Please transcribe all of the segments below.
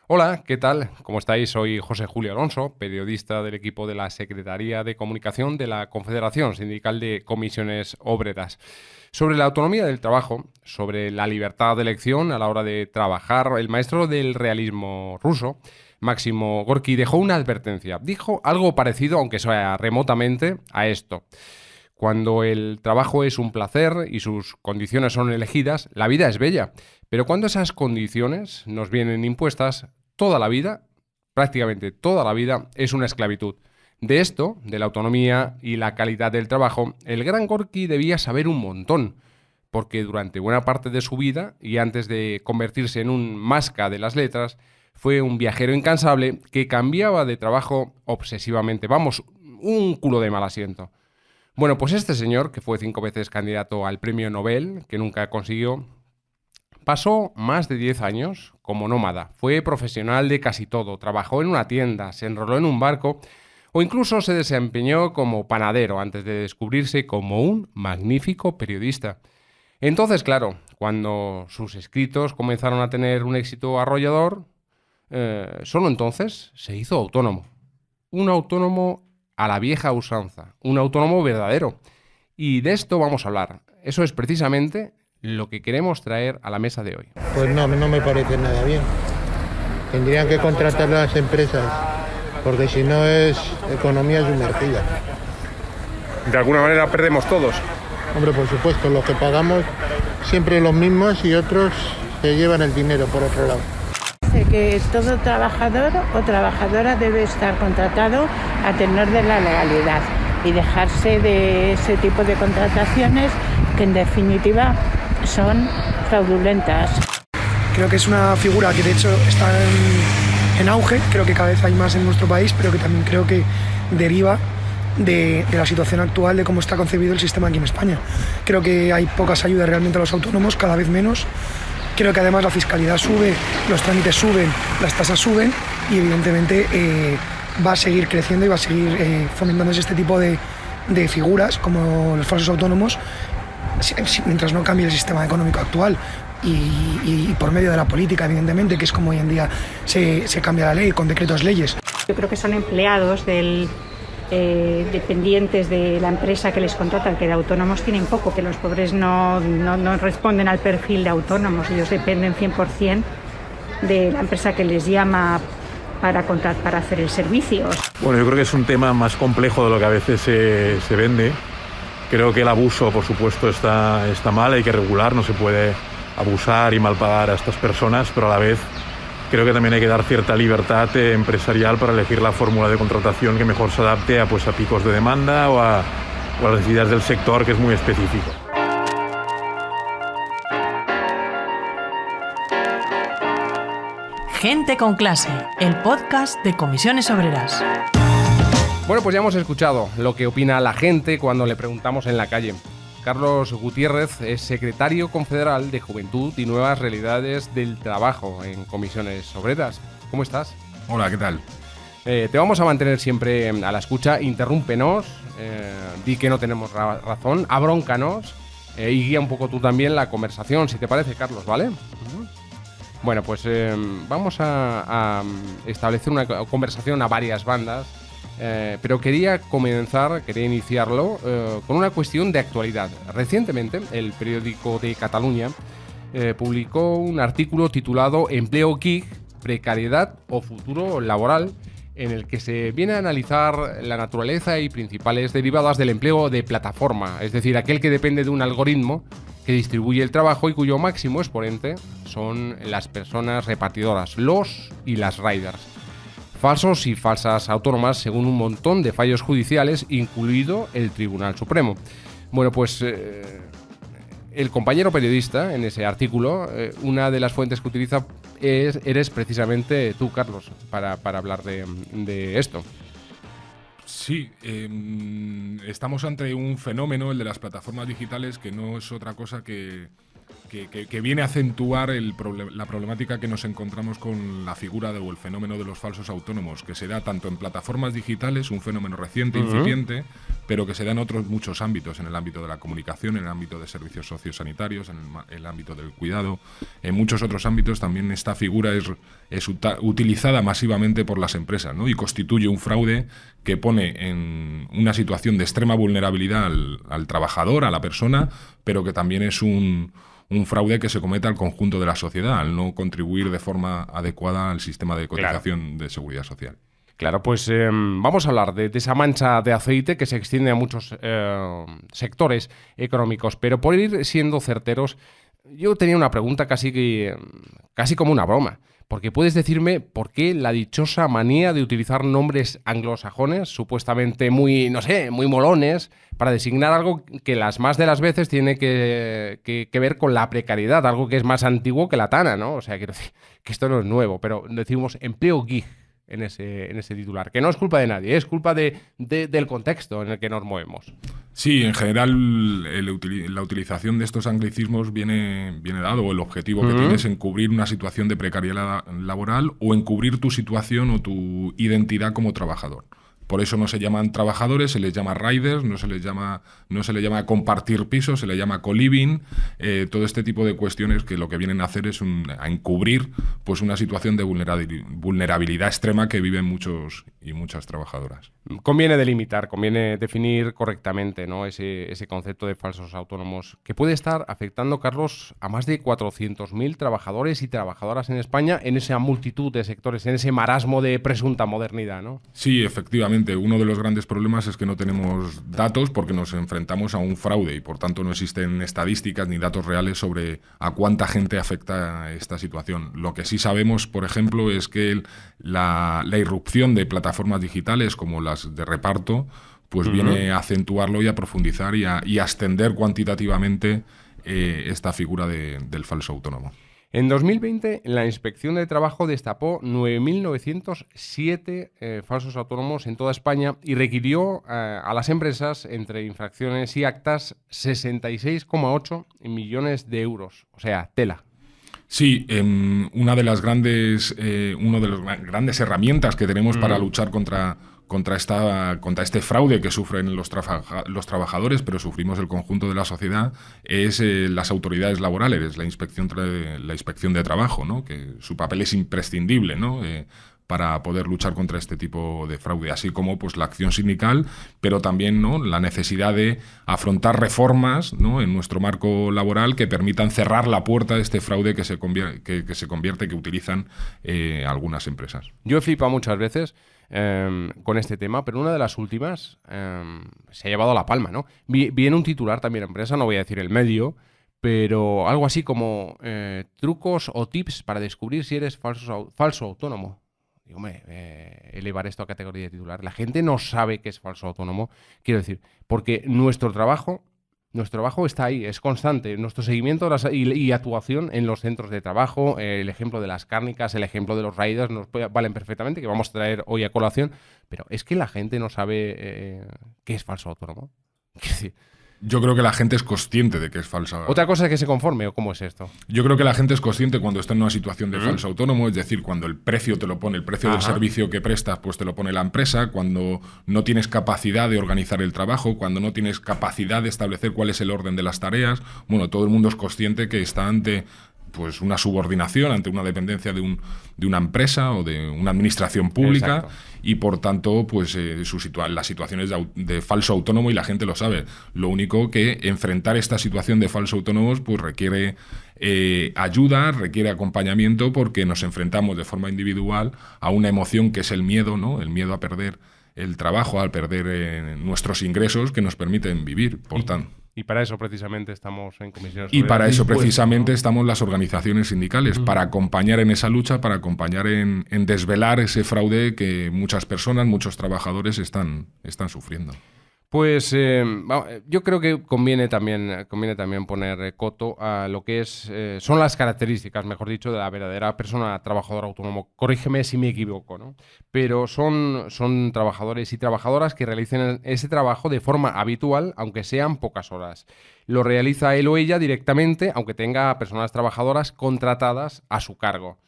Hola, ¿qué tal? ¿Cómo estáis? Soy José Julio Alonso, periodista del equipo de la Secretaría de Comunicación de la Confederación Sindical de Comisiones Obreras. Sobre la autonomía del trabajo, sobre la libertad de elección a la hora de trabajar, el maestro del realismo ruso, Máximo Gorki, dejó una advertencia. Dijo algo parecido, aunque sea remotamente, a esto. Cuando el trabajo es un placer y sus condiciones son elegidas, la vida es bella. Pero cuando esas condiciones nos vienen impuestas, toda la vida, prácticamente toda la vida, es una esclavitud. De esto, de la autonomía y la calidad del trabajo, el gran Gorky debía saber un montón, porque durante buena parte de su vida, y antes de convertirse en un masca de las letras, fue un viajero incansable que cambiaba de trabajo obsesivamente. Vamos, un culo de mal asiento. Bueno, pues este señor, que fue 5 veces candidato al premio Nobel, que nunca consiguió, pasó más de 10 años como nómada. Fue profesional de casi todo. Trabajó en una tienda, se enroló en un barco o incluso se desempeñó como panadero antes de descubrirse como un magnífico periodista. Entonces, claro, cuando sus escritos comenzaron a tener un éxito arrollador, solo entonces se hizo autónomo. Un autónomo a la vieja usanza, un autónomo verdadero. Y de esto vamos a hablar. Eso es precisamente lo que queremos traer a la mesa de hoy. Pues no me parece nada bien. Tendrían que contratar a las empresas, porque si no es economía sumergida. De alguna manera perdemos todos. Hombre, por supuesto, los que pagamos siempre los mismos y otros se llevan el dinero por otro lado. Que todo trabajador o trabajadora debe estar contratado a tenor de la legalidad y dejarse de ese tipo de contrataciones que en definitiva son fraudulentas. Creo que es una figura que de hecho está en auge, creo que cada vez hay más en nuestro país, pero que también creo que deriva de la situación actual de cómo está concebido el sistema aquí en España. Creo que hay pocas ayudas realmente a los autónomos, cada vez menos. Creo que además la fiscalidad sube, los trámites suben, las tasas suben y evidentemente va a seguir creciendo y va a seguir fomentándose este tipo de figuras como los falsos autónomos mientras no cambie el sistema económico actual y por medio de la política, evidentemente, que es como hoy en día se cambia la ley con decretos leyes. Yo creo que son empleados dependientes de la empresa que les contratan, que de autónomos tienen poco, que los pobres no responden al perfil de autónomos, ellos dependen 100% de la empresa que les llama para hacer el servicio. Bueno, yo creo que es un tema más complejo de lo que a veces se vende. Creo que el abuso, por supuesto, está mal, hay que regular, no se puede abusar y malpagar a estas personas, pero a la vez creo que también hay que dar cierta libertad empresarial para elegir la fórmula de contratación que mejor se adapte a picos de demanda o a las necesidades del sector, que es muy específico. Gente con clase, el podcast de Comisiones Obreras. Bueno, pues ya hemos escuchado lo que opina la gente cuando le preguntamos en la calle. Carlos Gutiérrez es secretario confederal de Juventud y Nuevas Realidades del Trabajo en Comisiones Obreras. ¿Cómo estás? Hola, ¿qué tal? Te vamos a mantener siempre a la escucha. Interrúmpenos, di que no tenemos razón, abróncanos y guía un poco tú también la conversación, si te parece, Carlos, ¿vale? Bueno, pues vamos a establecer una conversación a varias bandas. Pero quería iniciarlo con una cuestión de actualidad. Recientemente, el periódico de Cataluña publicó un artículo titulado Empleo gig, precariedad o futuro laboral, en el que se viene a analizar la naturaleza y principales derivadas del empleo de plataforma, es decir, aquel que depende de un algoritmo que distribuye el trabajo y cuyo máximo exponente son las personas repartidoras, los y las riders. Falsos y falsas autónomas según un montón de fallos judiciales, incluido el Tribunal Supremo. Bueno, pues el compañero periodista en ese artículo, una de las fuentes que utiliza eres precisamente tú, Carlos, para hablar de esto. Sí, estamos ante un fenómeno, el de las plataformas digitales, que no es otra cosa que viene a acentuar la problemática que nos encontramos con la figura o el fenómeno de los falsos autónomos, que se da tanto en plataformas digitales, un fenómeno reciente, incipiente, pero que se da en otros muchos ámbitos, en el ámbito de la comunicación, en el ámbito de servicios sociosanitarios, en el ámbito del cuidado. En muchos otros ámbitos también esta figura es utilizada masivamente por las empresas, ¿no? Y constituye un fraude que pone en una situación de extrema vulnerabilidad al trabajador, a la persona, pero que también es un fraude que se comete al conjunto de la sociedad, al no contribuir de forma adecuada al sistema de cotización de seguridad social. Claro, pues vamos a hablar de esa mancha de aceite que se extiende a muchos sectores económicos, pero por ir siendo certeros, yo tenía una pregunta casi como una broma, porque puedes decirme por qué la dichosa manía de utilizar nombres anglosajones, supuestamente muy, no sé, muy molones, para designar algo que las más de las veces tiene que ver con la precariedad, algo que es más antiguo que la tana, ¿no? O sea, quiero decir que esto no es nuevo, pero decimos empleo gig en ese titular, que no es culpa de nadie, es culpa del contexto en el que nos movemos. Sí, en general la utilización de estos anglicismos viene dado, o el objetivo que tienes es encubrir una situación de precariedad laboral o encubrir tu situación o tu identidad como trabajador. Por eso no se llaman trabajadores, se les llama riders, no se le llama compartir pisos, se le llama co-living, todo este tipo de cuestiones que lo que vienen a hacer es a encubrir pues una situación de vulnerabilidad extrema que viven muchos y muchas trabajadoras. Conviene delimitar, conviene definir correctamente, ¿no? ese concepto de falsos autónomos que puede estar afectando, Carlos, a más de 400.000 trabajadores y trabajadoras en España en esa multitud de sectores, en ese marasmo de presunta modernidad, ¿no? Sí, efectivamente. Uno de los grandes problemas es que no tenemos datos porque nos enfrentamos a un fraude y por tanto no existen estadísticas ni datos reales sobre a cuánta gente afecta esta situación. Lo que sí sabemos, por ejemplo, es que la irrupción de plataformas digitales como las de reparto pues viene a acentuarlo y a profundizar y a extender cuantitativamente esta figura del falso autónomo. En 2020, la Inspección de Trabajo destapó 9.907 falsos autónomos en toda España y requirió a las empresas, entre infracciones y actas, 66,8 millones de euros. O sea, tela. Sí, una de las grandes herramientas que tenemos para luchar contra este fraude que sufren los trabajadores, pero sufrimos el conjunto de la sociedad, es las autoridades laborales, la inspección de trabajo, ¿no? Que su papel es imprescindible, ¿no? Para poder luchar contra este tipo de fraude, así como pues la acción sindical, pero también, ¿no?, la necesidad de afrontar reformas, ¿no?, en nuestro marco laboral que permitan cerrar la puerta de este fraude que utilizan algunas empresas. Yo he flipado muchas veces con este tema, pero una de las últimas se ha llevado la palma, ¿no? Viene un titular también empresa, no voy a decir el medio, pero algo así como trucos o tips para descubrir si eres falso autónomo. Digo, elevar esto a categoría de titular. La gente no sabe que es falso autónomo, quiero decir, porque nuestro trabajo está ahí, es constante. Nuestro seguimiento y actuación en los centros de trabajo, el ejemplo de las cárnicas, el ejemplo de los riders nos valen perfectamente, que vamos a traer hoy a colación, pero es que la gente no sabe qué es falso autónomo. Quiero decir, yo creo que la gente es consciente de que es falsa. ¿Otra cosa es que se conforme o cómo es esto? Yo creo que la gente es consciente cuando está en una situación de falso autónomo, es decir, cuando el precio te lo pone, el precio del servicio que prestas, pues te lo pone la empresa, cuando no tienes capacidad de organizar el trabajo, cuando no tienes capacidad de establecer cuál es el orden de las tareas. Bueno, todo el mundo es consciente que está ante pues una subordinación, ante una dependencia de una empresa o de una administración pública. Exacto. Y por tanto pues las situaciones de falso autónomo, y la gente lo sabe. Lo único que enfrentar esta situación de falso autónomos pues requiere ayuda, requiere acompañamiento, porque nos enfrentamos de forma individual a una emoción que es el miedo, ¿no? El miedo a perder el trabajo, a perder nuestros ingresos que nos permiten vivir, por tanto. Y para eso precisamente estamos en Comisiones Obreras. Y para eso precisamente estamos las organizaciones sindicales, para acompañar en esa lucha, para acompañar en desvelar ese fraude que muchas personas, muchos trabajadores están sufriendo. Pues yo creo que conviene también poner coto a lo que son las características, mejor dicho, de la verdadera persona trabajadora autónomo. Corrígeme si me equivoco, ¿no? Pero son trabajadores y trabajadoras que realicen ese trabajo de forma habitual, aunque sean pocas horas. Lo realiza él o ella directamente, aunque tenga personas trabajadoras contratadas a su cargo.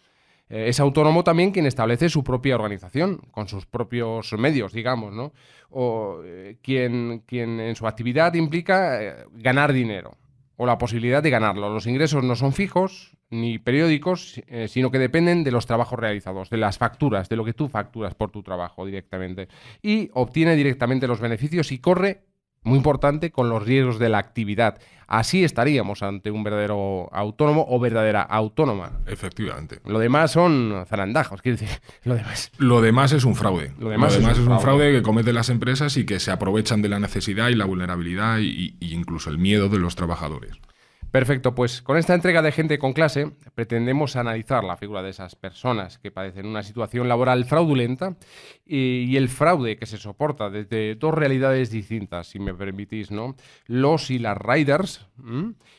Es autónomo también quien establece su propia organización, con sus propios medios, digamos, ¿no? O quien en su actividad implica ganar dinero o la posibilidad de ganarlo. Los ingresos no son fijos ni periódicos, sino que dependen de los trabajos realizados, de las facturas, de lo que tú facturas por tu trabajo directamente. Y obtiene directamente los beneficios y corre, muy importante, con los riesgos de la actividad. Así estaríamos ante un verdadero autónomo o verdadera autónoma. Efectivamente. Lo demás son zarandajos, quiero decir, Lo demás es un fraude. Lo demás es un fraude que cometen las empresas y que se aprovechan de la necesidad y la vulnerabilidad y incluso el miedo de los trabajadores. Perfecto, pues con esta entrega de Gente con Clase pretendemos analizar la figura de esas personas que padecen una situación laboral fraudulenta y el fraude que se soporta desde dos realidades distintas, si me permitís, ¿no? Los y las riders,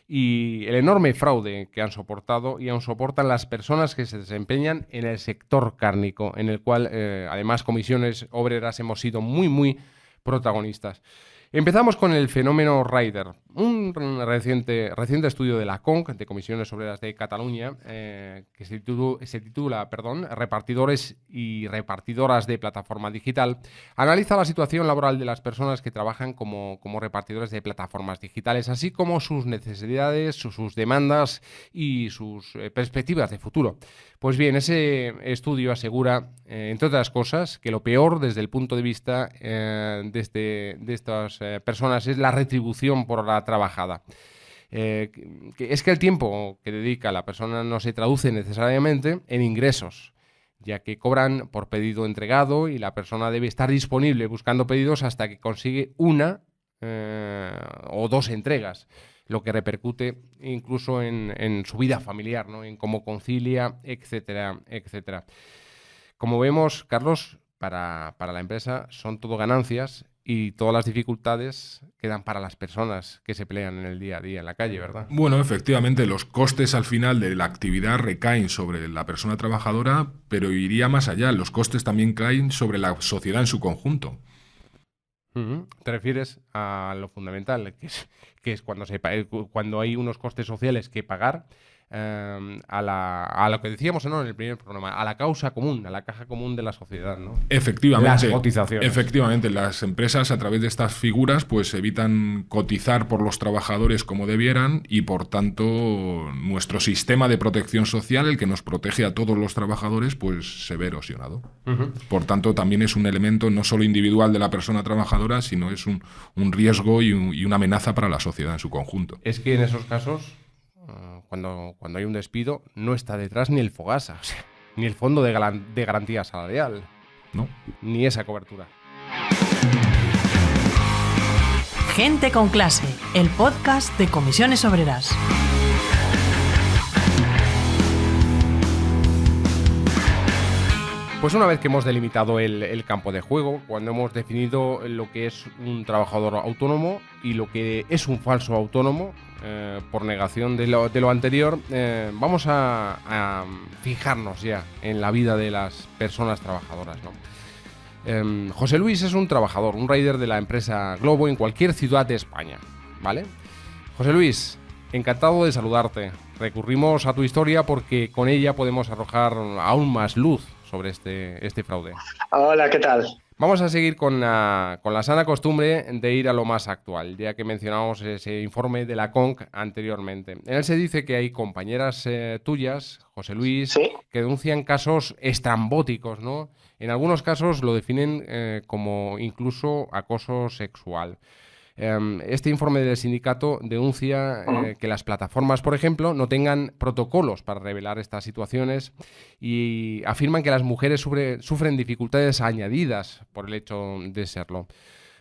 y el enorme fraude que han soportado y aún soportan las personas que se desempeñan en el sector cárnico, en el cual además Comisiones Obreras hemos sido muy protagonistas. Empezamos con el fenómeno rider, un reciente estudio de la CONC, de Comisiones Obreras de Cataluña, que se titula Repartidores y repartidoras de plataforma digital, analiza la situación laboral de las personas que trabajan como repartidores de plataformas digitales, así como sus necesidades, sus demandas y sus perspectivas de futuro. Pues bien, ese estudio asegura, entre otras cosas, que lo peor desde el punto de vista de estas personas es la retribución por la trabajada. Es que el tiempo que dedica la persona no se traduce necesariamente en ingresos, ya que cobran por pedido entregado y la persona debe estar disponible buscando pedidos hasta que consigue una o dos entregas, lo que repercute incluso en su vida familiar, ¿no? En cómo concilia, etcétera, etcétera. Como vemos, Carlos, para la empresa son todo ganancias y todas las dificultades quedan para las personas que se pelean en el día a día en la calle, ¿verdad? Bueno, efectivamente, los costes al final de la actividad recaen sobre la persona trabajadora, pero iría más allá. Los costes también caen sobre la sociedad en su conjunto. Te refieres a lo fundamental, que es cuando hay unos costes sociales que pagar, a lo que decíamos, ¿no?, en el primer programa, a la causa común, a la caja común de la sociedad, ¿no? Efectivamente. Las cotizaciones. Efectivamente, las empresas a través de estas figuras pues evitan cotizar por los trabajadores como debieran y por tanto nuestro sistema de protección social, el que nos protege a todos los trabajadores, pues se ve erosionado. Por tanto, también es un elemento no solo individual de la persona trabajadora, sino es un riesgo y una amenaza para la sociedad en su conjunto. Es que en esos casos, cuando hay un despido, no está detrás ni el Fogasa, o sea, ni el fondo de garantía salarial, ¿no? Ni esa cobertura. Gente con Clase, el podcast de Comisiones Obreras. Pues una vez que hemos delimitado el campo de juego, cuando hemos definido lo que es un trabajador autónomo y lo que es un falso autónomo, por negación de lo anterior, vamos a fijarnos ya en la vida de las personas trabajadoras, ¿no? José Luis es un trabajador, un rider de la empresa Globo en cualquier ciudad de España, ¿vale? José Luis, encantado de saludarte. Recurrimos a tu historia porque con ella podemos arrojar aún más luz sobre este fraude. Hola, ¿qué tal? Vamos a seguir con la sana costumbre de ir a lo más actual, ya que mencionamos ese informe de la CONC anteriormente. En él se dice que hay compañeras tuyas, José Luis, ¿sí?, que denuncian casos estrambóticos, ¿no? En algunos casos lo definen como incluso acoso sexual. Este informe del sindicato denuncia que las plataformas, por ejemplo, no tengan protocolos para revelar estas situaciones y afirman que las mujeres sufren dificultades añadidas por el hecho de serlo.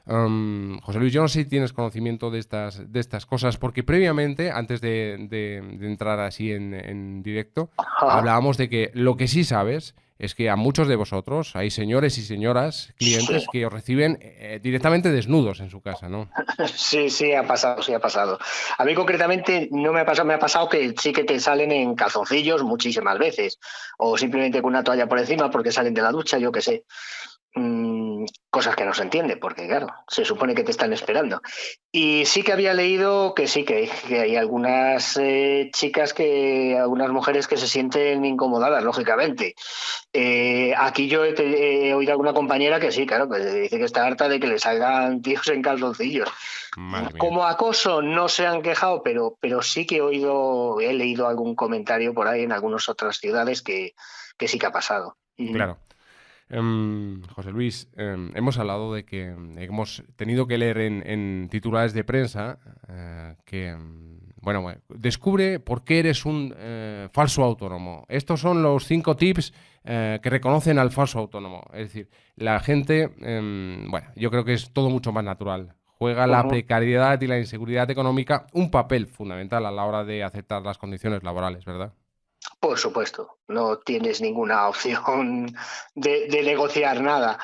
José Luis, yo no sé si tienes conocimiento de estas cosas, porque previamente, antes de entrar así en directo, hablábamos de que lo que sí sabes es que a muchos de vosotros hay señores y señoras, clientes, sí, que os reciben directamente desnudos en su casa, ¿no? Sí, ha pasado. A mí concretamente no me ha pasado, me ha pasado que sí que te salen en calzoncillos muchísimas veces, o simplemente con una toalla por encima porque salen de la ducha, yo qué sé. cosas que no se entiende, porque claro, se supone que te están esperando. Y sí que había leído que sí, que hay algunas chicas, algunas mujeres que se sienten incomodadas, lógicamente. Aquí yo he oído a alguna compañera que sí, claro, que dice que está harta de que le salgan tíos en calzoncillos. Como acoso no se han quejado, pero sí que he leído algún comentario por ahí en algunas otras ciudades que sí que ha pasado. Claro. José Luis, hemos hablado de que hemos tenido que leer en titulares de prensa que, bueno, descubre por qué eres un falso autónomo. Estos son los 5 tips que reconocen al falso autónomo. Es decir, la gente, bueno, yo creo que es todo mucho más natural. Juega la precariedad y la inseguridad económica un papel fundamental a la hora de aceptar las condiciones laborales, ¿verdad? Por supuesto, no tienes ninguna opción de negociar nada.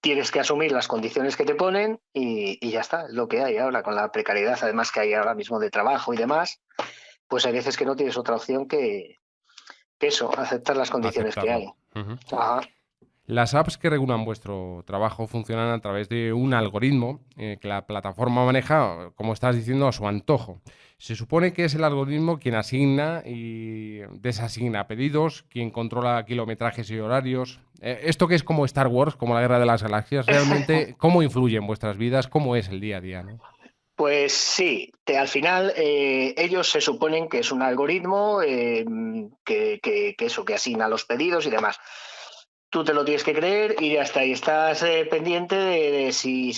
Tienes que asumir las condiciones que te ponen y ya está, es lo que hay ahora con la precariedad, además que hay ahora mismo de trabajo y demás, pues hay veces que no tienes otra opción que eso, aceptar las condiciones que hay. Ajá. Las apps que regulan vuestro trabajo funcionan a través de un algoritmo que la plataforma maneja, como estás diciendo, a su antojo. Se supone que es el algoritmo quien asigna y desasigna pedidos, quien controla kilometrajes y horarios. Esto que es como Star Wars, como la Guerra de las Galaxias, realmente, ¿cómo influye en vuestras vidas? ¿Cómo es el día a día, ¿no? Pues sí, al final ellos se suponen que es un algoritmo que asigna los pedidos y demás. Tú te lo tienes que creer y ya está. Y estás pendiente de si,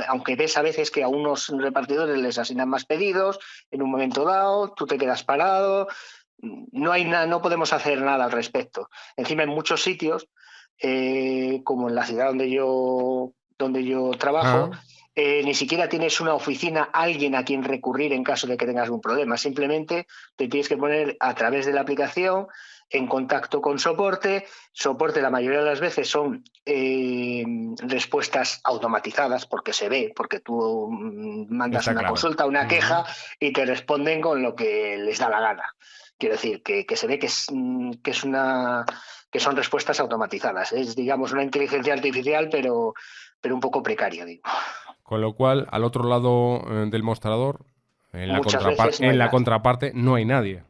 aunque ves a veces que a unos repartidores les asignan más pedidos, en un momento dado tú te quedas parado. No podemos hacer nada al respecto. Encima en muchos sitios, como en la ciudad donde yo trabajo, ni siquiera tienes una oficina, alguien a quien recurrir en caso de que tengas un problema. Simplemente te tienes que poner a través de la aplicación en contacto con soporte. Soporte la mayoría de las veces son respuestas automatizadas porque se ve, porque tú mandas una consulta, una queja y te responden con lo que les da la gana. Quiero decir, que se ve que son respuestas automatizadas. Es, digamos, una inteligencia artificial, pero un poco precaria, digo. Con lo cual, al otro lado del mostrador, en la contraparte, no hay nadie.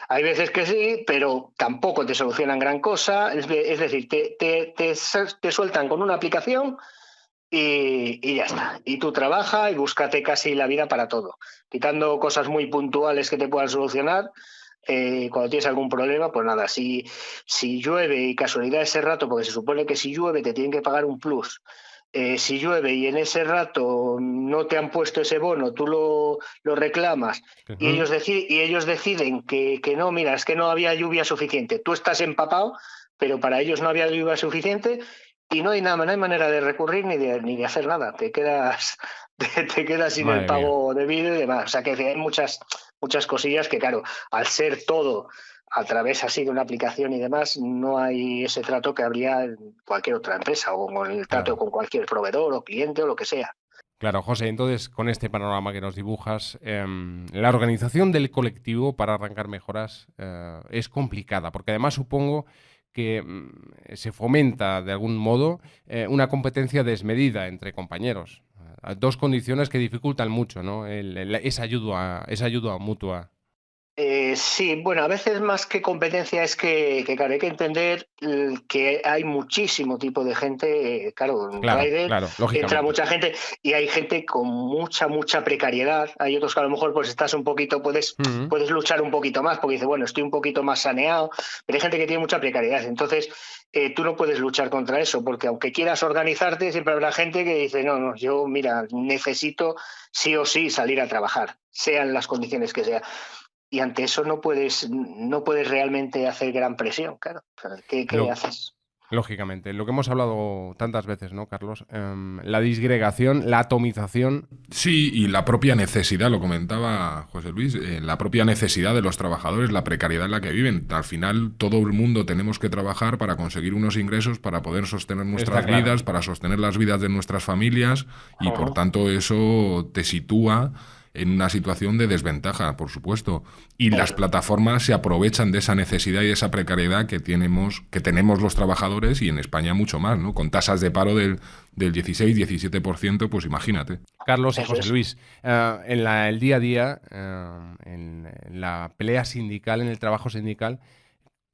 Hay veces que sí, pero tampoco te solucionan gran cosa. Es decir, te sueltan con una aplicación y ya está. Y tú trabajas y búscate casi la vida para todo. Quitando cosas muy puntuales que te puedan solucionar, cuando tienes algún problema, pues nada, si llueve y casualidad ese rato, porque se supone que si llueve te tienen que pagar un plus. Si llueve y en ese rato no te han puesto ese bono, tú lo reclamas y ellos deciden que no, mira, es que no había lluvia suficiente. Tú estás empapado, pero para ellos no había lluvia suficiente y no hay manera de recurrir ni de hacer nada. Te quedas sin el pago debido y demás. O sea que hay muchas cosillas que, claro, al ser todo a través así de una aplicación y demás, no hay ese trato que habría en cualquier otra empresa o con el trato con cualquier proveedor o cliente o lo que sea. Claro, José, entonces con este panorama que nos dibujas, la organización del colectivo para arrancar mejoras es complicada, porque además supongo que se fomenta de algún modo una competencia desmedida entre compañeros. Dos condiciones que dificultan mucho, ¿no? Esa ayuda mutua. Sí, bueno, a veces más que competencia es que claro, hay que entender que hay muchísimo tipo de gente, claro, entra mucha gente y hay gente con mucha precariedad. Hay otros que a lo mejor pues estás un poquito, puedes luchar un poquito más porque dices, bueno, estoy un poquito más saneado, pero hay gente que tiene mucha precariedad. Entonces, tú no puedes luchar contra eso porque aunque quieras organizarte, siempre habrá gente que dice, no, yo, mira, necesito sí o sí salir a trabajar, sean las condiciones que sean. Y ante eso no puedes realmente hacer gran presión, claro. ¿Qué haces? Lógicamente, lo que hemos hablado tantas veces, ¿no, Carlos? La disgregación, la atomización. Sí, y la propia necesidad, lo comentaba José Luis, la propia necesidad de los trabajadores, la precariedad en la que viven. Al final, todo el mundo tenemos que trabajar para conseguir unos ingresos, para poder sostener nuestras vidas, para sostener las vidas de nuestras familias, y por tanto eso te sitúa en una situación de desventaja, por supuesto. Y las plataformas se aprovechan de esa necesidad y de esa precariedad que tenemos los trabajadores, y en España mucho más, ¿no? Con tasas de paro del 16-17%, pues imagínate. Carlos y José Luis, en el día a día, en la pelea sindical, en el trabajo sindical,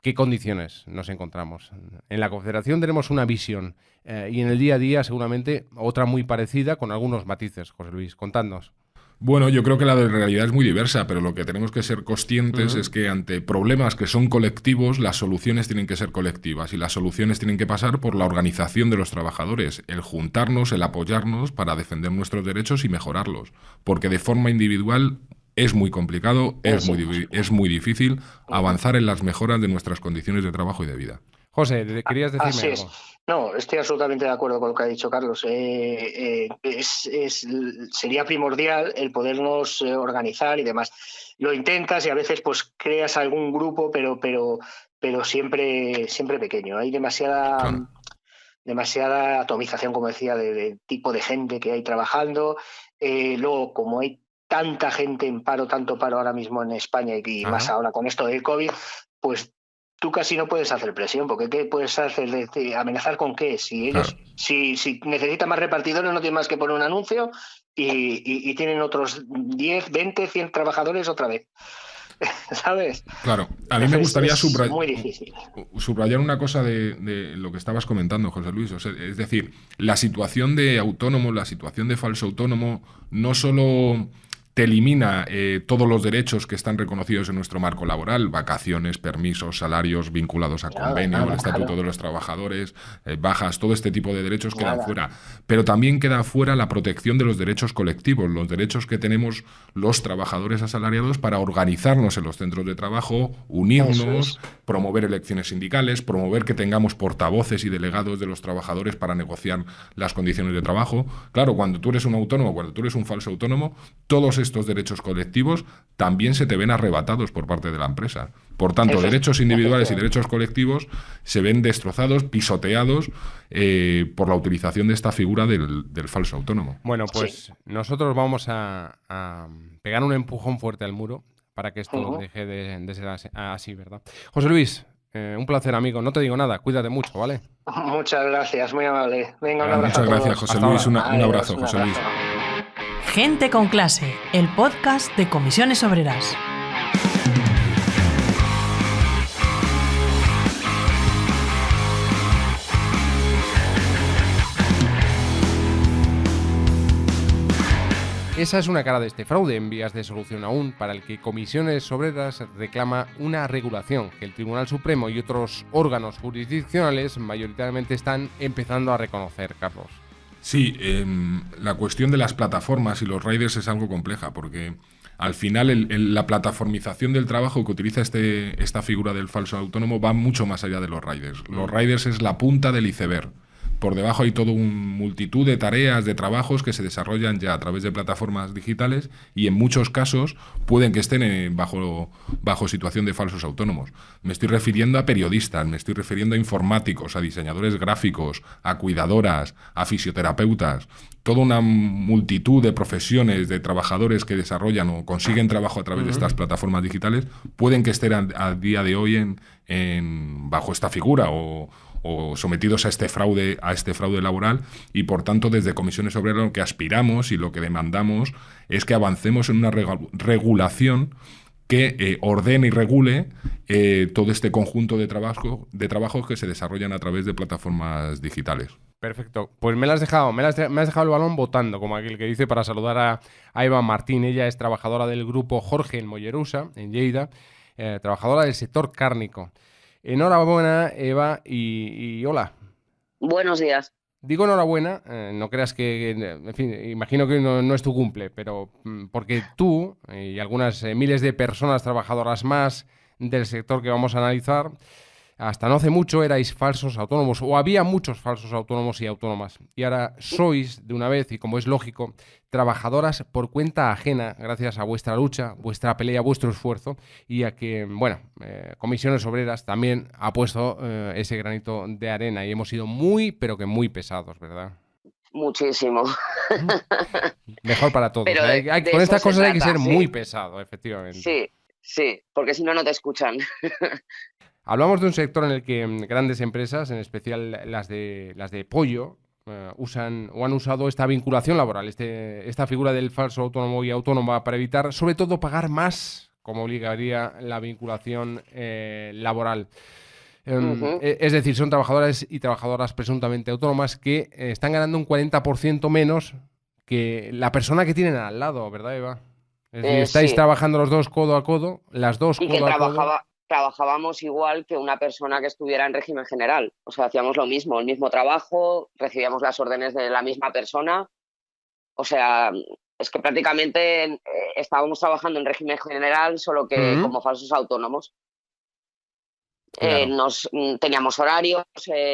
¿qué condiciones nos encontramos? En la Confederación tenemos una visión y en el día a día seguramente otra muy parecida con algunos matices. José Luis, contadnos. Bueno, yo creo que la de realidad es muy diversa, pero lo que tenemos que ser conscientes es que ante problemas que son colectivos, las soluciones tienen que ser colectivas y las soluciones tienen que pasar por la organización de los trabajadores, el juntarnos, el apoyarnos para defender nuestros derechos y mejorarlos, porque de forma individual es muy complicado, es muy difícil avanzar en las mejoras de nuestras condiciones de trabajo y de vida. José, ¿querías decirme Así algo? No, estoy absolutamente de acuerdo con lo que ha dicho Carlos. Sería primordial el podernos organizar y demás. Lo intentas y a veces pues creas algún grupo, pero siempre pequeño. Hay demasiada atomización, como decía, de tipo de gente que hay trabajando. Luego, como hay tanta gente en paro, tanto paro ahora mismo en España y más ahora con esto del COVID, pues tú casi no puedes hacer presión, porque ¿qué puedes hacer? ¿Amenazar con qué? Si ellos, si necesitan más repartidores, no tienen más que poner un anuncio y tienen otros 10, 20, 100 trabajadores otra vez. ¿Sabes? Claro, a mí me gustaría muy difícil. subrayar una cosa de lo que estabas comentando, José Luis. O sea, es decir, la situación de autónomo, la situación de falso autónomo, no solo te elimina todos los derechos que están reconocidos en nuestro marco laboral, vacaciones, permisos, salarios vinculados a convenio, el estatuto de los trabajadores, bajas, todo este tipo de derechos quedan fuera. Pero también queda fuera la protección de los derechos colectivos, los derechos que tenemos los trabajadores asalariados para organizarnos en los centros de trabajo, unirnos, promover elecciones sindicales, promover que tengamos portavoces y delegados de los trabajadores para negociar las condiciones de trabajo. Claro, cuando tú eres un autónomo, cuando tú eres un falso autónomo, todos estos derechos colectivos también se te ven arrebatados por parte de la empresa. Por tanto, derechos individuales y derechos colectivos se ven destrozados, pisoteados por la utilización de esta figura del falso autónomo. Bueno, pues nosotros vamos a pegar un empujón fuerte al muro para que esto deje de ser así, ¿verdad? José Luis, un placer, amigo. No te digo nada, cuídate mucho, ¿vale? Muchas gracias, muy amable. Venga, un abrazo. Muchas gracias, José Luis. Un abrazo, José Luis. Gente con clase, el podcast de Comisiones Obreras. Esa es una cara de este fraude en vías de solución aún, para el que Comisiones Obreras reclama una regulación que el Tribunal Supremo y otros órganos jurisdiccionales mayoritariamente están empezando a reconocer, Carlos. Sí, la cuestión de las plataformas y los riders es algo compleja, porque al final la plataformización del trabajo que utiliza esta figura del falso autónomo va mucho más allá de los riders. Los riders es la punta del iceberg. Por debajo hay toda una multitud de tareas, de trabajos que se desarrollan ya a través de plataformas digitales y en muchos casos pueden que estén bajo situación de falsos autónomos. Me estoy refiriendo a periodistas, me estoy refiriendo a informáticos, a diseñadores gráficos, a cuidadoras, a fisioterapeutas, toda una multitud de profesiones, de trabajadores que desarrollan o consiguen trabajo a través de estas plataformas digitales, pueden que estén a día de hoy bajo esta figura o sometidos a este fraude laboral, y por tanto desde Comisiones Obreras lo que aspiramos y lo que demandamos es que avancemos en una regulación que ordene y regule todo este conjunto de trabajos que se desarrollan a través de plataformas digitales. Perfecto. Pues me has dejado el balón botando, como aquel que dice, para saludar a Eva Martín. Ella es trabajadora del grupo Jorge en Mollerusa, en Lleida, trabajadora del sector cárnico. Enhorabuena, Eva, y hola. Buenos días. Digo enhorabuena, no creas que, en fin, imagino que no es tu cumple, pero porque tú y algunas miles de personas trabajadoras más del sector que vamos a analizar, hasta no hace mucho erais falsos autónomos, o había muchos falsos autónomos y autónomas, y ahora sois, de una vez, y como es lógico, trabajadoras por cuenta ajena, gracias a vuestra lucha, vuestra pelea, vuestro esfuerzo, y a que, bueno, Comisiones Obreras también ha puesto ese granito de arena, y hemos sido muy, pero que muy pesados, ¿verdad? muchísimo. Mejor para todos. Pero Con estas cosas hay que trata, ser sí. muy pesado, efectivamente. Sí, porque si no, no te escuchan. Hablamos de un sector en el que grandes empresas, en especial las de pollo, usan o han usado esta vinculación laboral, esta figura del falso autónomo y autónoma para evitar, sobre todo, pagar más, como obligaría la vinculación laboral. Es decir, son trabajadores y trabajadoras presuntamente autónomas que están ganando un 40% menos que la persona que tienen al lado, ¿verdad, Eva? Es decir, estáis Sí. trabajando los dos codo a codo, las dos Y que codo a codo. trabajábamos igual que una persona que estuviera en régimen general. O sea, hacíamos lo mismo, el mismo trabajo, recibíamos las órdenes de la misma persona. O sea, es que prácticamente estábamos trabajando en régimen general, solo que como falsos autónomos. Claro. Teníamos horarios,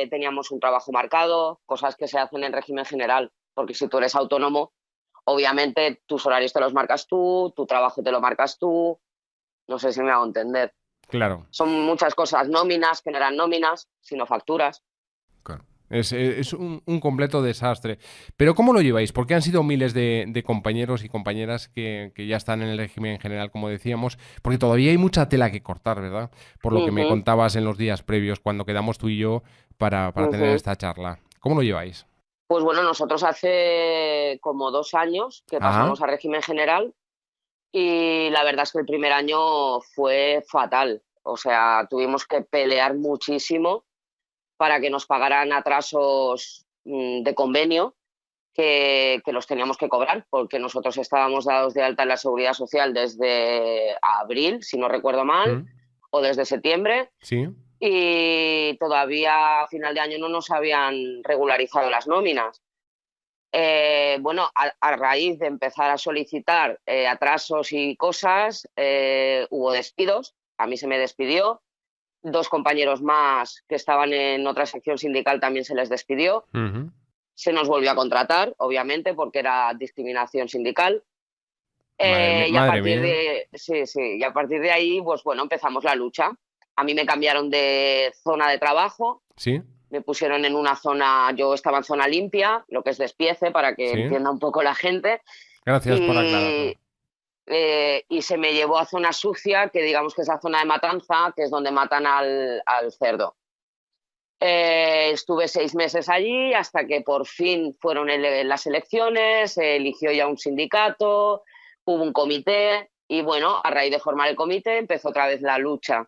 teníamos un trabajo marcado, cosas que se hacen en régimen general. Porque si tú eres autónomo, obviamente tus horarios te los marcas tú, tu trabajo te lo marcas tú. No sé si me hago entender. Claro. Son muchas cosas, nóminas, que no eran nóminas, sino facturas. Claro. Es un completo desastre. Pero ¿cómo lo lleváis? Porque han sido miles de compañeros y compañeras que ya están en el régimen general, como decíamos, porque todavía hay mucha tela que cortar, ¿verdad? Por lo que me contabas en los días previos, cuando quedamos tú y yo para tener esta charla. ¿Cómo lo lleváis? Pues bueno, nosotros hace como 2 años que pasamos a régimen general y la verdad es que el primer año fue fatal. O sea, tuvimos que pelear muchísimo para que nos pagaran atrasos de convenio que los teníamos que cobrar, porque nosotros estábamos dados de alta en la Seguridad Social desde abril, si no recuerdo mal, o desde septiembre. Sí. Y todavía a final de año no nos habían regularizado las nóminas. Bueno, a raíz de empezar a solicitar atrasos y cosas, hubo despidos. A mí se me despidió. 2 compañeros más que estaban en otra sección sindical también se les despidió. Se nos volvió a contratar, obviamente, porque era discriminación sindical. Y a partir de ahí, pues bueno, empezamos la lucha. A mí me cambiaron de zona de trabajo. Sí. Me pusieron en una zona, yo estaba en zona limpia, lo que es despiece, para que entienda un poco la gente. Gracias por aclararlo. Y se me llevó a zona sucia, que digamos que es la zona de matanza, que es donde matan al cerdo. Estuve 6 meses allí hasta que por fin fueron las elecciones, se eligió ya un sindicato, hubo un comité y bueno, a raíz de formar el comité empezó otra vez la lucha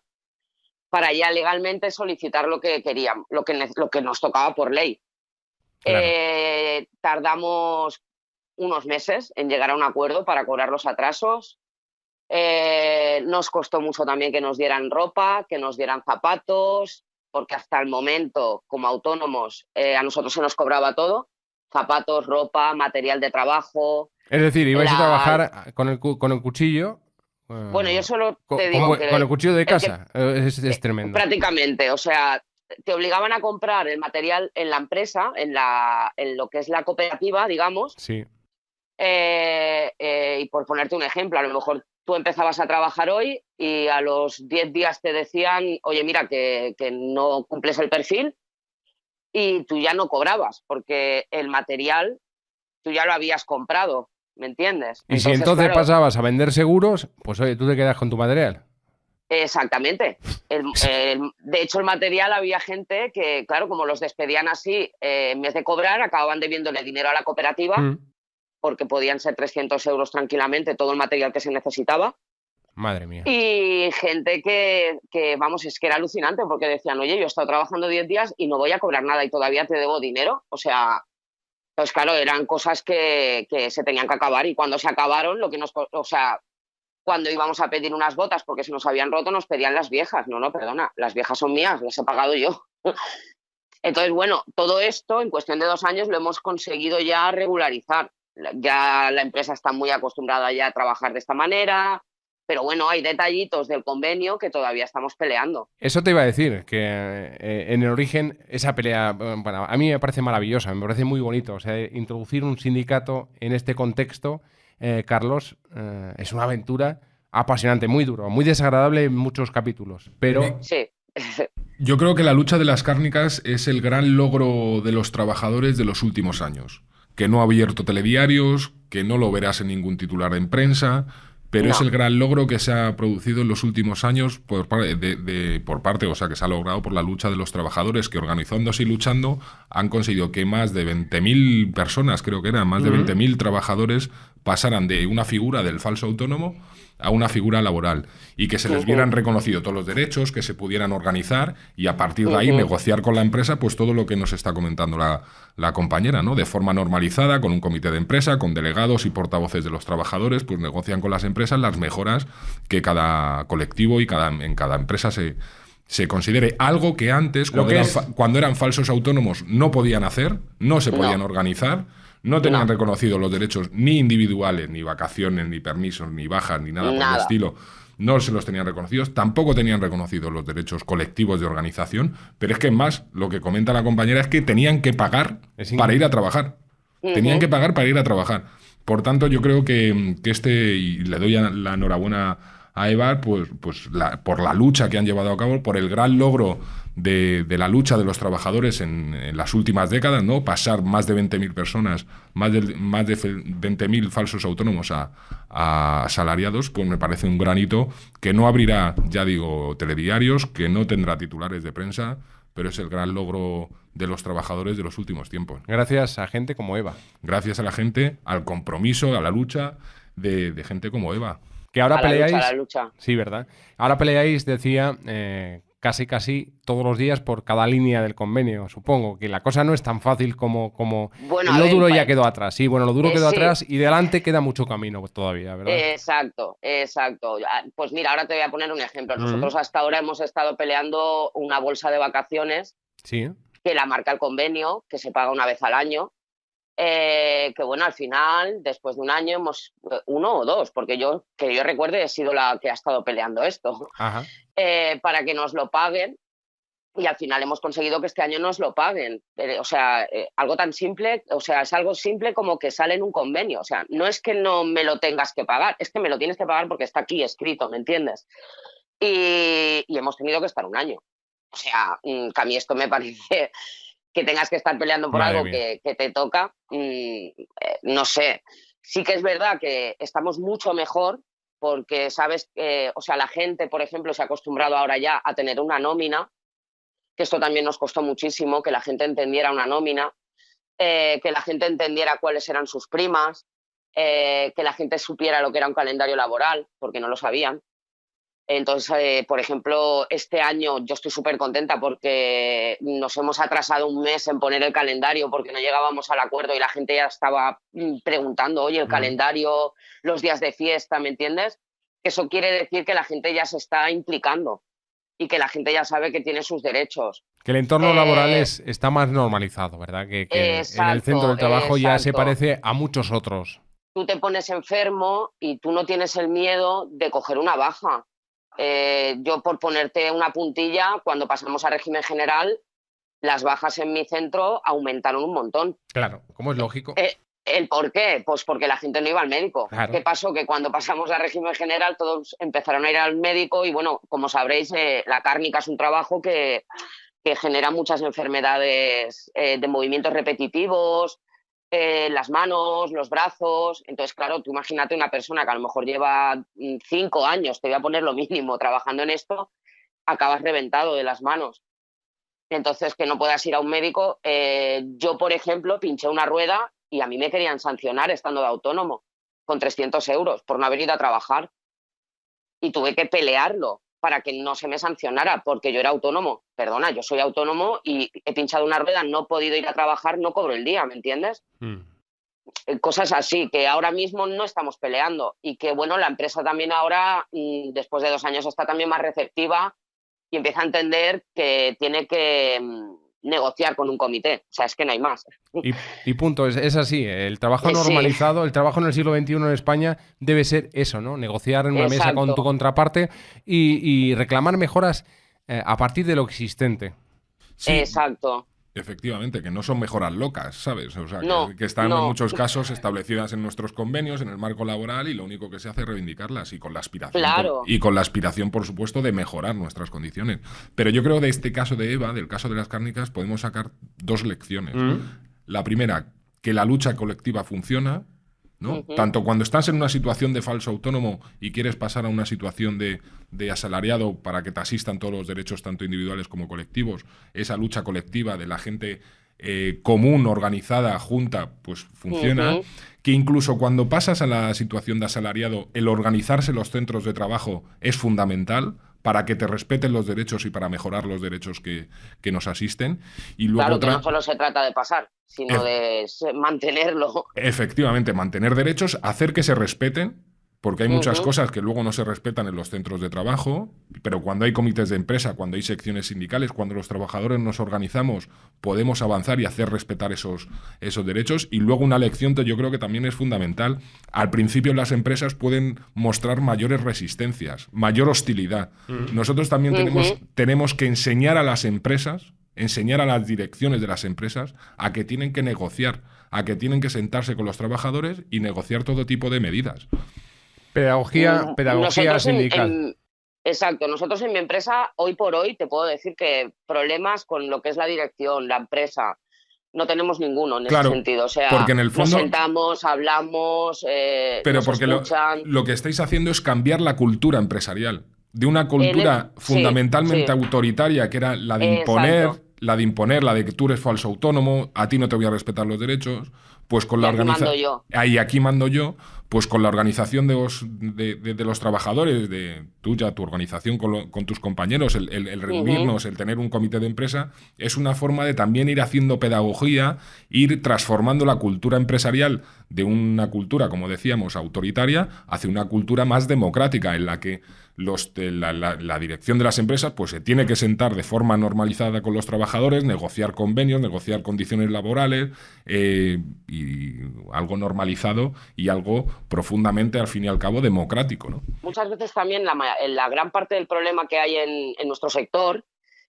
para ya legalmente solicitar lo que queríamos, lo que nos tocaba por ley. Claro. Tardamos unos meses en llegar a un acuerdo para cobrar los atrasos. Nos costó mucho también que nos dieran ropa, que nos dieran zapatos, porque hasta el momento, como autónomos, a nosotros se nos cobraba todo: zapatos, ropa, material de trabajo. Es decir, ibais a trabajar con el cuchillo. Bueno, yo solo te digo que... Con el cuchillo de casa. Es tremendo. Prácticamente, o sea, te obligaban a comprar el material en la empresa, en lo que es la cooperativa, digamos. Sí. Y por ponerte un ejemplo, a lo mejor tú empezabas a trabajar hoy y a los 10 días te decían, oye, mira, que no cumples el perfil, y tú ya no cobrabas, porque el material tú ya lo habías comprado, ¿me entiendes? Y si entonces claro, pasabas a vender seguros, pues oye, tú te quedas con tu material. Exactamente. De hecho, el material, había gente que, claro, como los despedían así, en vez de cobrar, acababan debiéndole dinero a la cooperativa, porque podían ser 300 euros tranquilamente todo el material que se necesitaba. Madre mía. Y gente que, vamos, es que era alucinante, porque decían, oye, yo he estado trabajando 10 días y no voy a cobrar nada y todavía te debo dinero. O sea, pues claro, eran cosas que se tenían que acabar, y cuando se acabaron, cuando íbamos a pedir unas botas porque se nos habían roto, nos pedían las viejas. No, perdona, las viejas son mías, las he pagado yo. Entonces, bueno, todo esto en cuestión de 2 años lo hemos conseguido ya regularizar. Ya la empresa está muy acostumbrada ya a trabajar de esta manera, pero bueno, hay detallitos del convenio que todavía estamos peleando. Eso te iba a decir, que en el origen esa pelea, bueno, a mí me parece maravillosa, me parece muy bonito. O sea, introducir un sindicato en este contexto, Carlos, es una aventura apasionante, muy duro, muy desagradable en muchos capítulos, pero... Sí. Yo creo que la lucha de las cárnicas es el gran logro de los trabajadores de los últimos años. que no ha abierto telediarios, que no lo verás en ningún titular en prensa, pero es el gran logro que se ha producido en los últimos años por parte, o sea, que se ha logrado por la lucha de los trabajadores, que organizándose y luchando han conseguido que más de 20.000 personas, creo que eran, más de 20.000 trabajadores pasaran de una figura del falso autónomo a una figura laboral y que se les vieran reconocidos todos los derechos, que se pudieran organizar y a partir de ahí negociar con la empresa pues todo lo que nos está comentando la compañera, ¿no? De forma normalizada, con un comité de empresa, con delegados y portavoces de los trabajadores, pues negocian con las empresas las mejoras que cada colectivo y en cada empresa se considere. Algo que antes, cuando eran falsos autónomos, no podían hacer, no se podían organizar, no tenían reconocidos los derechos ni individuales, ni vacaciones, ni permisos, ni bajas, ni nada por el estilo. No se los tenían reconocidos, tampoco tenían reconocidos los derechos colectivos de organización, pero es que más, lo que comenta la compañera es que tenían que pagar para ir a trabajar. Tenían que pagar para ir a trabajar. Por tanto, yo creo que y le doy la enhorabuena a Eva, pues por la lucha que han llevado a cabo, por el gran logro de la lucha de los trabajadores en las últimas décadas, ¿no? Pasar más de 20.000 personas, más de 20.000 falsos autónomos a asalariados, pues me parece un gran hito que no abrirá, ya digo, telediarios, que no tendrá titulares de prensa, pero es el gran logro de los trabajadores de los últimos tiempos. Gracias a gente como Eva. Gracias a la gente, al compromiso, a la lucha de gente como Eva. Que ahora peleáis. La lucha. Sí, ¿verdad? Ahora peleáis, decía, casi todos los días por cada línea del convenio. Supongo que la cosa no es tan fácil como bueno, lo duro ya quedó atrás. Sí, bueno, lo duro quedó atrás y delante queda mucho camino todavía, ¿verdad? Exacto. Pues mira, ahora te voy a poner un ejemplo. Nosotros hasta ahora hemos estado peleando una bolsa de vacaciones que la marca el convenio, que se paga una vez al año. Que bueno, al final, después de un año, hemos uno o dos, porque que yo recuerde he sido la que ha estado peleando esto, para que nos lo paguen, y al final hemos conseguido que este año nos lo paguen. O sea, algo tan simple, o sea, es algo simple como que sale en un convenio. O sea, no es que no me lo tengas que pagar, es que me lo tienes que pagar porque está aquí escrito, ¿me entiendes? Y hemos tenido que estar un año. O sea, que a mí esto me parece... que tengas que estar peleando por algo que te toca, no sé. Sí que es verdad que estamos mucho mejor porque, sabes, o sea, la gente, por ejemplo, se ha acostumbrado ahora ya a tener una nómina, que esto también nos costó muchísimo, que la gente entendiera una nómina, que la gente entendiera cuáles eran sus primas, que la gente supiera lo que era un calendario laboral, porque no lo sabían. Entonces, por ejemplo, este año yo estoy súper contenta porque nos hemos atrasado un mes en poner el calendario porque no llegábamos al acuerdo y la gente ya estaba preguntando, oye, el calendario, los días de fiesta, ¿me entiendes? Eso quiere decir que la gente ya se está implicando y que la gente ya sabe que tiene sus derechos. Que el entorno laboral está más normalizado, ¿verdad? Que en el centro del trabajo ya se parece a muchos otros. Tú te pones enfermo y tú no tienes el miedo de coger una baja. Yo, por ponerte una puntilla, cuando pasamos a régimen general, las bajas en mi centro aumentaron un montón. Claro, como es lógico. ¿El por qué? Pues porque la gente no iba al médico. Claro. ¿Qué pasó? Que cuando pasamos a régimen general todos empezaron a ir al médico y, bueno, como sabréis, la cárnica es un trabajo que genera muchas enfermedades de movimientos repetitivos, las manos, los brazos. Entonces, claro, tú imagínate una persona que a lo mejor lleva 5 años, te voy a poner lo mínimo, trabajando en esto, acabas reventado de las manos. Entonces, que no puedas ir a un médico. Yo, por ejemplo, pinché una rueda y a mí me querían sancionar estando de autónomo con 300 euros por no haber ido a trabajar. Y tuve que pelearlo para que no se me sancionara, porque yo era autónomo. Perdona, yo soy autónomo y he pinchado una rueda, no he podido ir a trabajar, no cobro el día, ¿me entiendes? Cosas así, que ahora mismo no estamos peleando y que, bueno, la empresa también ahora, después de 2 años, está también más receptiva y empieza a entender que tiene que negociar con un comité. O sea, es que no hay más. Y punto, es así. El trabajo normalizado, el trabajo en el siglo XXI en España debe ser eso, ¿no? Negociar en una mesa con tu contraparte y reclamar mejoras a partir de lo existente. Sí. Exacto. Efectivamente, que no son mejoras locas, ¿sabes? O sea, que están en muchos casos establecidas en nuestros convenios, en el marco laboral, y lo único que se hace es reivindicarlas y con la aspiración, con la aspiración, por supuesto, de mejorar nuestras condiciones. Pero yo creo que de este caso de Eva, del caso de las cárnicas, podemos sacar 2 lecciones. La primera, que la lucha colectiva funciona, ¿no? Tanto cuando estás en una situación de falso autónomo y quieres pasar a una situación de asalariado para que te asistan todos los derechos, tanto individuales como colectivos, esa lucha colectiva de la gente común, organizada, junta, pues funciona. Que incluso cuando pasas a la situación de asalariado, el organizarse los centros de trabajo es fundamental para que te respeten los derechos y para mejorar los derechos que nos asisten. Y luego que no solo se trata de pasar, sino de mantenerlo. Efectivamente, mantener derechos, hacer que se respeten, porque hay muchas cosas que luego no se respetan en los centros de trabajo, pero cuando hay comités de empresa, cuando hay secciones sindicales, cuando los trabajadores nos organizamos, podemos avanzar y hacer respetar esos derechos. Y luego una lección que yo creo que también es fundamental. Al principio las empresas pueden mostrar mayores resistencias, mayor hostilidad. Nosotros también tenemos que enseñar a las empresas, enseñar a las direcciones de las empresas a que tienen que negociar, a que tienen que sentarse con los trabajadores y negociar todo tipo de medidas. Pedagogía sindical. Exacto. Nosotros en mi empresa, hoy por hoy, te puedo decir que problemas con lo que es la dirección, la empresa, no tenemos ninguno en ese sentido. O sea, porque en el fondo, nos sentamos, hablamos, pero nos porque escuchan. Lo que estáis haciendo es cambiar la cultura empresarial. De una cultura fundamentalmente autoritaria, que era la de imponer, la de que tú eres falso autónomo, a ti no te voy a respetar los derechos, pues con la organización. Ahí aquí mando yo, pues con la organización de los trabajadores, de tuya, tu organización con tus compañeros, el reunirnos, el tener un comité de empresa, es una forma de también ir haciendo pedagogía, ir transformando la cultura empresarial de una cultura, como decíamos, autoritaria, hacia una cultura más democrática, en la que la dirección de las empresas pues se tiene que sentar de forma normalizada con los trabajadores, negociar convenios, negociar condiciones laborales, y algo normalizado y algo profundamente, al fin y al cabo, democrático, ¿no? Muchas veces también la gran parte del problema que hay en nuestro sector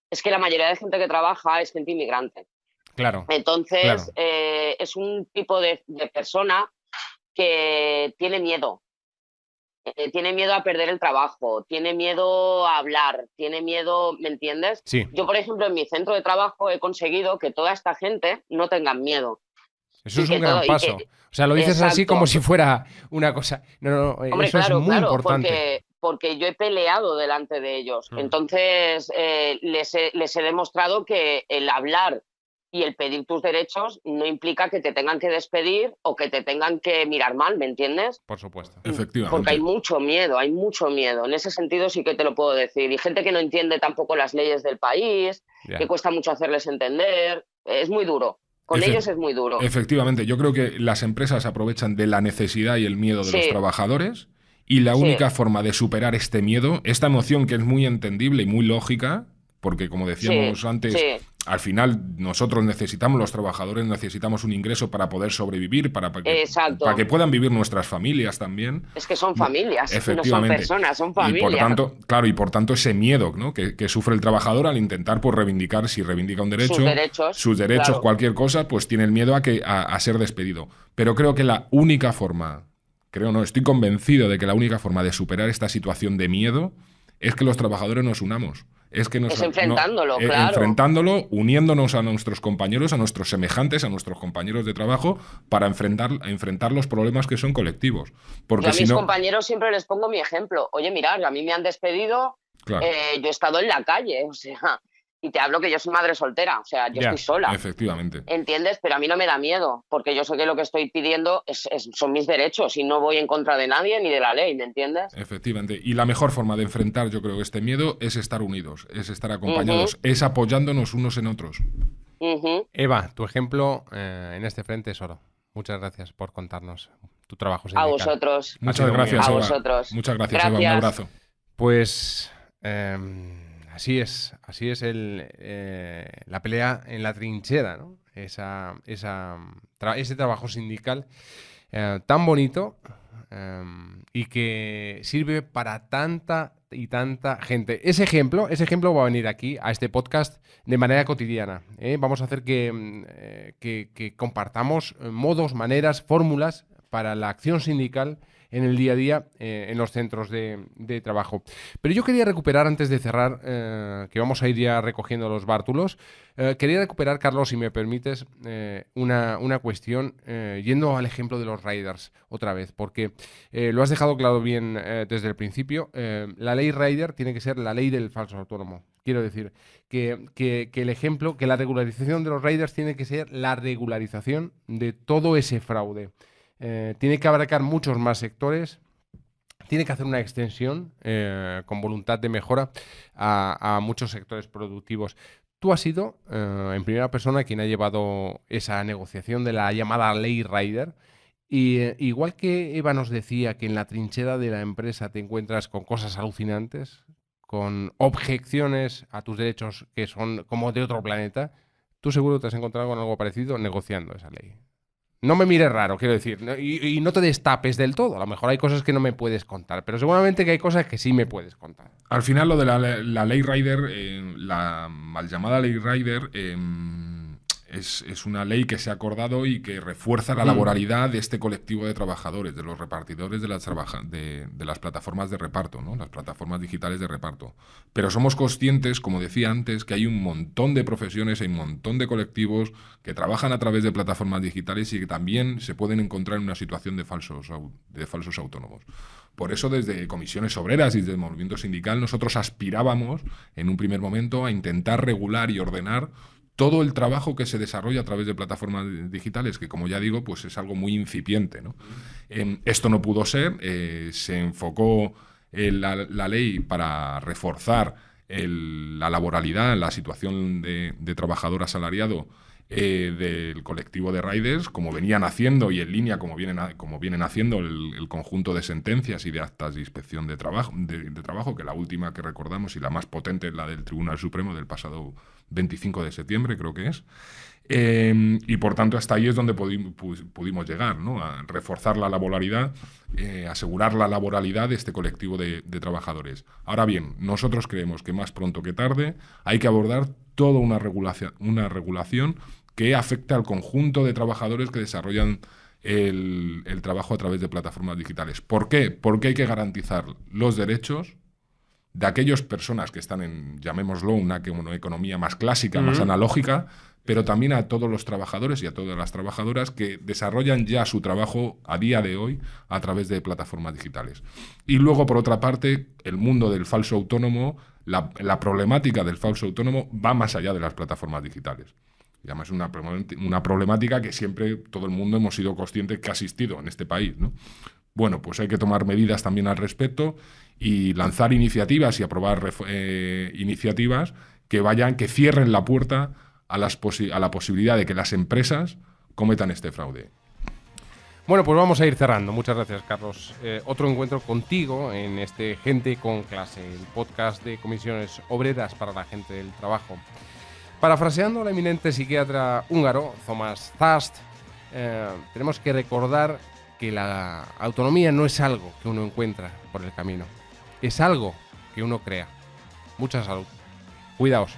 es que la mayoría de gente que trabaja es gente inmigrante. Claro. Entonces, es un tipo de persona que tiene miedo. Tiene miedo a perder el trabajo, tiene miedo a hablar, tiene miedo, ¿me entiendes? Sí. Yo, por ejemplo, en mi centro de trabajo he conseguido que toda esta gente no tengan miedo. Eso es un gran paso. O sea, lo dices así como si fuera una cosa. No, hombre, eso es muy importante. Porque yo he peleado delante de ellos. Entonces, les he demostrado que el hablar y el pedir tus derechos no implica que te tengan que despedir o que te tengan que mirar mal, ¿me entiendes? Por supuesto. Efectivamente. Porque hay mucho miedo. En ese sentido sí que te lo puedo decir. Y gente que no entiende tampoco las leyes del país, que cuesta mucho hacerles entender. Es muy duro. Con ellos es muy duro. Efectivamente. Yo creo que las empresas aprovechan de la necesidad y el miedo de los trabajadores, y la única forma de superar este miedo, esta emoción que es muy entendible y muy lógica, porque como decíamos antes, al final nosotros necesitamos, los trabajadores necesitamos un ingreso para poder sobrevivir, para que puedan vivir nuestras familias también. Es que son familias, efectivamente, no son personas, son familias. Y por tanto ese miedo, ¿no?, que sufre el trabajador al intentar pues reivindicar, si reivindica un derecho, sus derechos, cualquier cosa, pues tiene el miedo a ser despedido. Pero creo que la única forma, estoy convencido de que la única forma de superar esta situación de miedo es que los trabajadores nos unamos. Es enfrentándolo, enfrentándolo, uniéndonos a nuestros compañeros, a nuestros semejantes, a nuestros compañeros de trabajo, para enfrentar los problemas que son colectivos. Porque yo a mis compañeros siempre les pongo mi ejemplo. Oye, mirad, a mí me han despedido, yo he estado en la calle, o sea, y te hablo que yo soy madre soltera, o sea, yo estoy sola. Efectivamente. ¿Entiendes? Pero a mí no me da miedo, porque yo sé que lo que estoy pidiendo son mis derechos y no voy en contra de nadie ni de la ley, ¿me entiendes? Efectivamente. Y la mejor forma de enfrentar, yo creo, este miedo es estar unidos, es estar acompañados, es apoyándonos unos en otros. Eva, tu ejemplo en este frente es oro. Muchas gracias por contarnos tu trabajo sindical. A vosotros. Muchas gracias, Eva. A vosotros. Muchas gracias, Eva. Un abrazo. Pues... Así es la pelea en la trinchera, ¿no? Ese trabajo sindical tan bonito y que sirve para tanta y tanta gente. Ese ejemplo va a venir aquí, a este podcast, de manera cotidiana. Vamos a hacer que compartamos modos, maneras, fórmulas para la acción sindical en el día a día en los centros de trabajo. Pero yo quería recuperar, antes de cerrar, que vamos a ir ya recogiendo los bártulos, quería recuperar, Carlos, si me permites, una cuestión, yendo al ejemplo de los riders otra vez, porque lo has dejado claro bien desde el principio. La ley rider tiene que ser la ley del falso autónomo. Quiero decir que el ejemplo, que la regularización de los riders tiene que ser la regularización de todo ese fraude. Tiene que abarcar muchos más sectores, tiene que hacer una extensión con voluntad de mejora a muchos sectores productivos. Tú has sido, en primera persona, quien ha llevado esa negociación de la llamada ley rider. Y igual que Eva nos decía que en la trinchera de la empresa te encuentras con cosas alucinantes, con objeciones a tus derechos que son como de otro planeta, tú seguro te has encontrado con algo parecido negociando esa ley. No me mires raro, quiero decir, y no te destapes del todo. A lo mejor hay cosas que no me puedes contar, pero seguramente que hay cosas que sí me puedes contar. Al final, lo de la ley rider, la mal llamada ley rider, es una ley que se ha acordado y que refuerza la laboralidad de este colectivo de trabajadores, de los repartidores de las plataformas de reparto, ¿no? Las plataformas digitales de reparto. Pero somos conscientes, como decía antes, que hay un montón de profesiones, hay un montón de colectivos que trabajan a través de plataformas digitales y que también se pueden encontrar en una situación de falsos autónomos. Por eso, desde Comisiones Obreras y desde el movimiento sindical, nosotros aspirábamos, en un primer momento, a intentar regular y ordenar todo el trabajo que se desarrolla a través de plataformas digitales, que, como ya digo, pues es algo muy incipiente, ¿no? Esto no pudo ser, se enfocó la ley para reforzar la laboralidad, la situación de trabajador asalariado del colectivo de riders, como venían haciendo y en línea como vienen haciendo el conjunto de sentencias y de actas de inspección de trabajo, que la última que recordamos y la más potente es la del Tribunal Supremo del pasado 25 de septiembre, creo que es. Y por tanto hasta ahí es donde pudimos llegar, ¿no? A reforzar la laboralidad, asegurar la laboralidad de este colectivo de trabajadores. Ahora bien, nosotros creemos que más pronto que tarde hay que abordar toda una regulación que afecta al conjunto de trabajadores que desarrollan el trabajo a través de plataformas digitales. ¿Por qué? Porque hay que garantizar los derechos de aquellas personas que están en, llamémoslo, una economía más clásica, más analógica, pero también a todos los trabajadores y a todas las trabajadoras que desarrollan ya su trabajo a día de hoy a través de plataformas digitales. Y luego, por otra parte, el mundo del falso autónomo, la problemática del falso autónomo va más allá de las plataformas digitales. Y además es una problemática que siempre todo el mundo hemos sido conscientes que ha existido en este país, ¿no? Bueno, pues hay que tomar medidas también al respecto y lanzar iniciativas y aprobar iniciativas que cierren la puerta a la posibilidad de que las empresas cometan este fraude. Bueno, pues vamos a ir cerrando. Muchas gracias, Carlos. Otro encuentro contigo en este Gente con Clase, el podcast de Comisiones Obreras para la gente del trabajo. Parafraseando al eminente psiquiatra húngaro Thomas Zast, tenemos que recordar que la autonomía no es algo que uno encuentra por el camino, es algo que uno crea. Mucha salud. Cuidaos.